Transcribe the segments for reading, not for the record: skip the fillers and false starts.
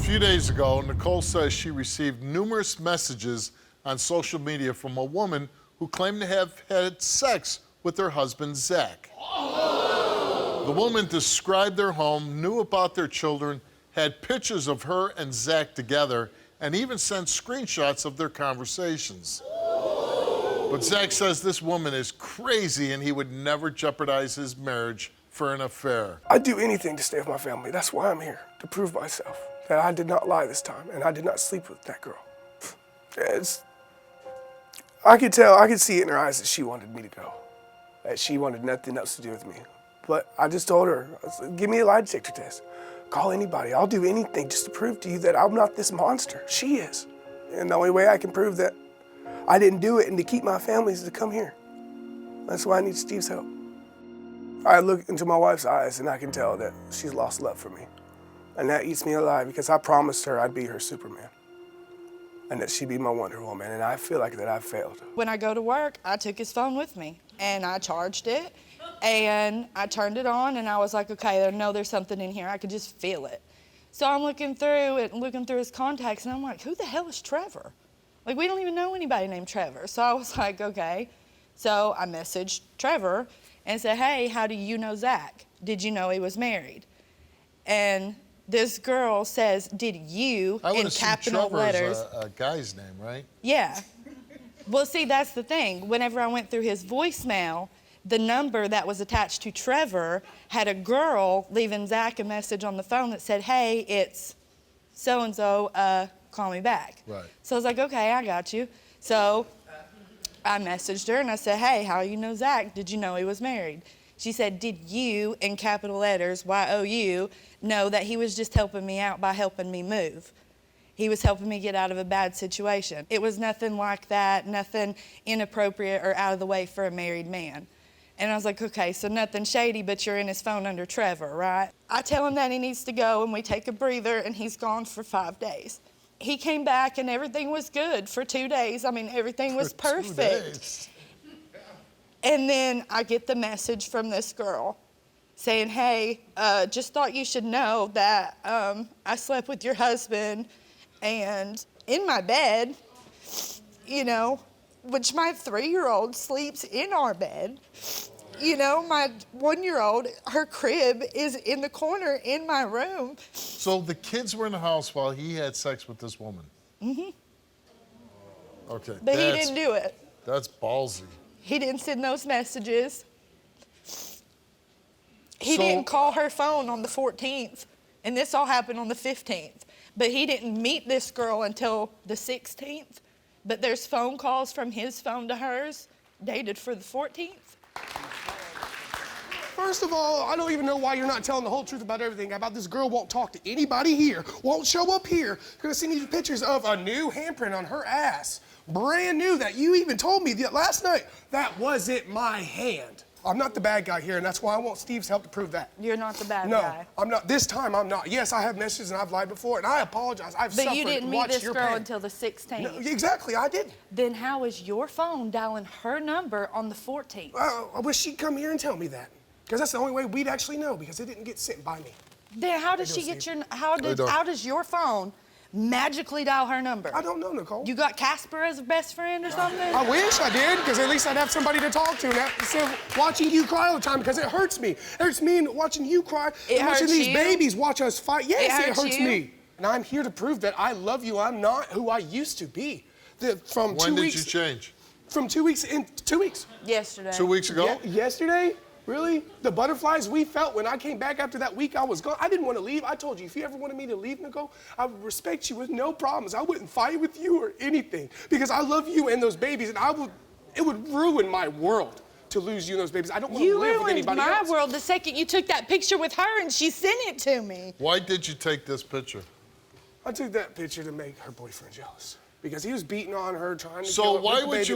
few days ago, Nicole says she received numerous messages on social media from a woman who claimed to have had sex with her husband, Zach. The woman described their home, knew about their children, had pictures of her and Zach together, and even sent screenshots of their conversations. But Zach says this woman is crazy and he would never jeopardize his marriage for an affair. I'd do anything to stay with my family. That's why I'm here, to prove myself that I did not lie this time and I did not sleep with that girl. I could see it in her eyes that she wanted me to go, that she wanted nothing else to do with me. But I just told her, I said, give me a lie detector test. Call anybody, I'll do anything just to prove to you that I'm not this monster. She is. And the only way I can prove that I didn't do it and to keep my family is to come here. That's why I need Steve's help. I look into my wife's eyes and I can tell that she's lost love for me. And that eats me alive because I promised her I'd be her Superman and that she'd be my Wonder Woman, and I feel like that I failed. When I go to work, I took his phone with me and I charged it and I turned it on and I was like, okay, there's something in here. I could just feel it. So I'm looking through it and looking through his contacts and I'm like, who the hell is Trevor? Like, we don't even know anybody named Trevor. So I was like, okay. So I messaged Trevor and said, hey, how do you know Zach? Did you know he was married? And this girl says, did you, in capital letters. A guy's name, right? Yeah. Well, see, that's the thing. Whenever I went through his voicemail, the number that was attached to Trevor had a girl leaving Zach a message on the phone that said, hey, it's so-and-so, call me back. Right. So I was like, okay, I got you. So I messaged her and I said, hey, how you know Zach? Did you know he was married? She said, did you, in capital letters, Y-O-U, know that he was just helping me out by helping me move? He was helping me get out of a bad situation. It was nothing like that, nothing inappropriate or out of the way for a married man. And I was like, okay, so nothing shady, but you're in his phone under Trevor, right? I tell him that he needs to go and we take a breather and he's gone for 5 days. He came back and everything was good for 2 days. I mean, everything was perfect. 2 days. And then I get the message from this girl saying, hey, just thought you should know that I slept with your husband and in my bed, you know, which my 3-year-old sleeps in our bed. You know, my 1-year-old, her crib is in the corner in my room. So the kids were in the house while he had sex with this woman? Mm-hmm. Okay. But he didn't do it. That's ballsy. He didn't send those messages. He didn't call her phone on the 14th, and this all happened on the 15th. But he didn't meet this girl until the 16th. But there's phone calls from his phone to hers, dated for the 14th. First of all, I don't even know why you're not telling the whole truth about everything. About this girl won't talk to anybody here, won't show up here. Could have seen these pictures of a new handprint on her ass. Brand new, that you even told me last night. That wasn't my hand. I'm not the bad guy here, and that's why I want Steve's help to prove that. You're not the bad guy. No, I'm not. This time, I'm not. Yes, I have messages and I've lied before, and I apologize. I've suffered. But you didn't meet this girl until the 16th. No, exactly, I didn't. Then how is your phone dialing her number on the 14th? I wish she'd come here and tell me that, because that's the only way we'd actually know, because it didn't get sent by me. Then how did she get your? How does your phone magically dial her number? I don't know, Nicole. You got Casper as a best friend or something? I wish I did, because at least I'd have somebody to talk to instead of watching you cry all the time, because it hurts me. It hurts me watching you cry. It watching hurts these you? Babies watch us fight. Yes, it hurts you? me. And I'm here to prove that I love you. I'm not who I used to be. When did you change? From 2 weeks in 2 weeks. Yesterday. 2 weeks ago? Yesterday? Really? The butterflies we felt when I came back after that week I was gone. I didn't want to leave. I told you, if you ever wanted me to leave, Nicole, I would respect you with no problems. I wouldn't fight with you or anything, because I love you and those babies, and it would ruin my world to lose you and those babies. I don't want to live with anybody else. You ruined my world the second you took that picture with her and she sent it to me. Why did you take this picture? I took that picture to make her boyfriend jealous, because he was beating on her, trying to So why would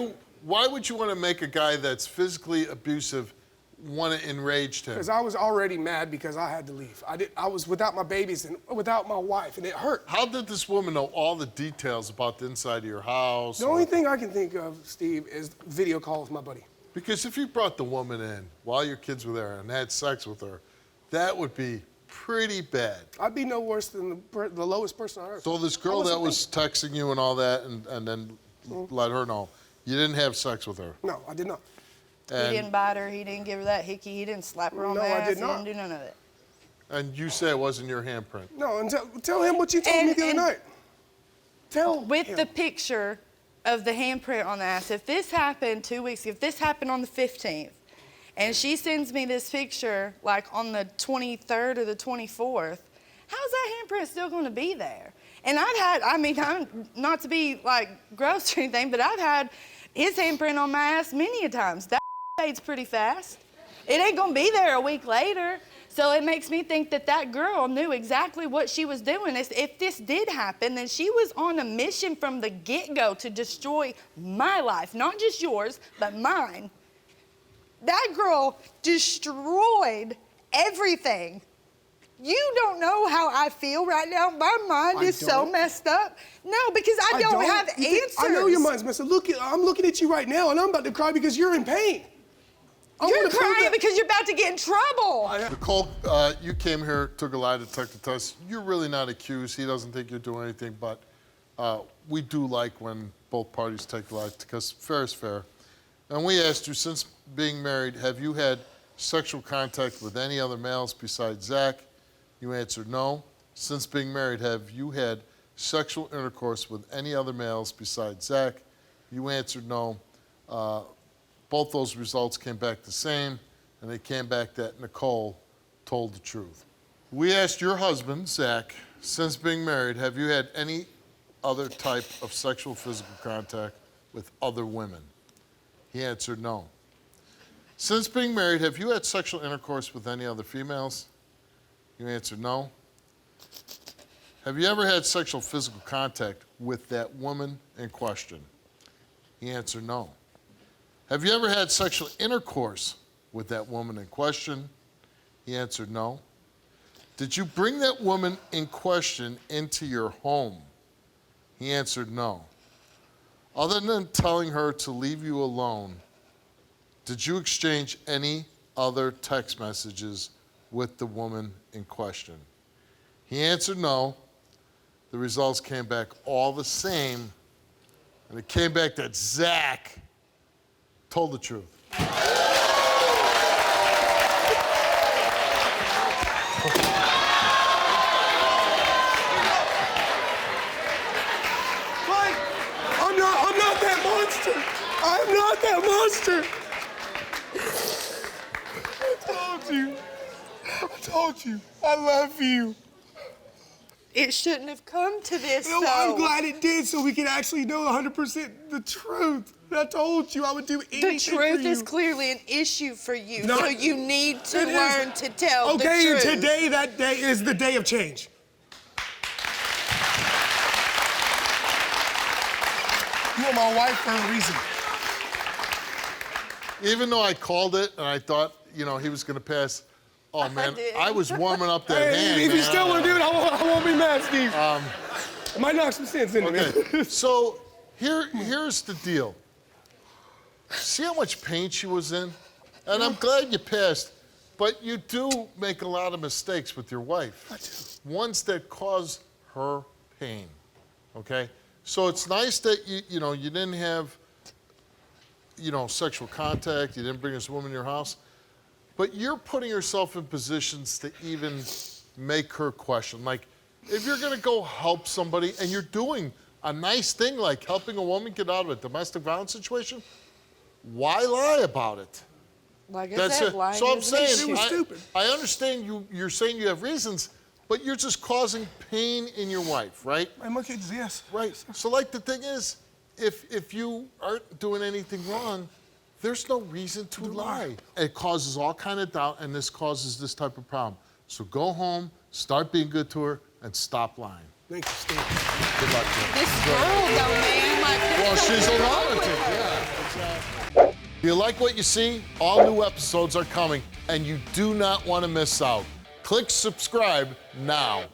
you want to make a guy that's physically abusive want to enrage him? Because I was already mad because I had to leave. I was without my babies and without my wife, and it hurt. How did this woman know all the details about the inside of your house? The only thing I can think of, Steve, is video call with my buddy. Because if you brought the woman in while your kids were there and had sex with her, that would be pretty bad. I'd be no worse than the lowest person on earth. So this girl that was texting you and all that, and then let her know, you didn't have sex with her. No, I did not. He didn't bite her. He didn't give her that hickey. He didn't slap her on the ass. I did not. He didn't do none of it. And you say it wasn't your handprint. No, and tell him what you told me the other night. Tell With him. the picture of the handprint on the ass, if this happened 2 weeks, if this happened on the 15th, and she sends me this picture like on the 23rd or the 24th, how's that handprint still going to be there? And I'm not to be like gross or anything, but I've had his handprint on my ass many a times. That fades pretty fast. It ain't going to be there a week later. So it makes me think that that girl knew exactly what she was doing. If this did happen, then she was on a mission from the get-go to destroy my life, not just yours, but mine. That girl destroyed everything. You don't know how I feel right now. My mind is so messed up. No, because I don't have answers. I know your mind's messed up. Look, I'm looking at you right now, and I'm about to cry because you're in pain. You're crying because you're about to get in trouble. Nicole, you came here, took a lie detector test. You're really not accused. He doesn't think you're doing anything, but we do like when both parties take a lie because fair is fair. And we asked you, since being married, have you had sexual contact with any other males besides Zach? You answered no. Since being married, have you had sexual intercourse with any other males besides Zach? You answered no. Both those results came back the same, and they came back that Nicole told the truth. We asked your husband, Zach, since being married, have you had any other type of sexual physical contact with other women? He answered no. Since being married, have you had sexual intercourse with any other females? You answered no. Have you ever had sexual physical contact with that woman in question? He answered no. Have you ever had sexual intercourse with that woman in question? He answered no. Did you bring that woman in question into your home? He answered no. Other than telling her to leave you alone, did you exchange any other text messages with the woman in question? He answered no. The results came back all the same, and it came back that Zach told the truth. Like, I'm not that monster. I'm not that monster. I told you. I love you. It shouldn't have come to this, No, though. I'm glad it did so we can actually know 100% the truth. I told you I would do anything The for truth you. is clearly an issue for you, Not- so you need to It is. learn to tell the Okay, and truth. today, that day is the day of change. You are my wife for a reason. Even though I called it and I thought, he was going to pass, oh man, did. I was warming up that hand. If you man. still want to do it, I won't be mad, Steve. I might knock some sense into me. Okay, so here's the deal. See how much pain she was in? And I'm glad you passed, but you do make a lot of mistakes with your wife. I do. Ones that cause her pain, okay? So it's nice that you didn't have, sexual contact, you didn't bring this woman in your house, but you're putting yourself in positions to even make her question. Like, if you're gonna go help somebody and you're doing a nice thing like helping a woman get out of a domestic violence situation, why lie about it? Like I That's said, it. lying So I'm is an saying, issue. stupid. I understand you're saying you have reasons, but you're just causing pain in your wife, right? My monkey is yes. Right. So like the thing is, if you aren't doing anything wrong, there's no reason to lie. It causes all kind of doubt, and this causes this type of problem. So go home, start being good to her, and stop lying. Thank you, Steve. Good luck to her. This girl, though, man, like, Well, there's she's a something wrong with lunatic, her. yeah. Exactly. If you like what you see, all new episodes are coming, and you do not want to miss out. Click subscribe now.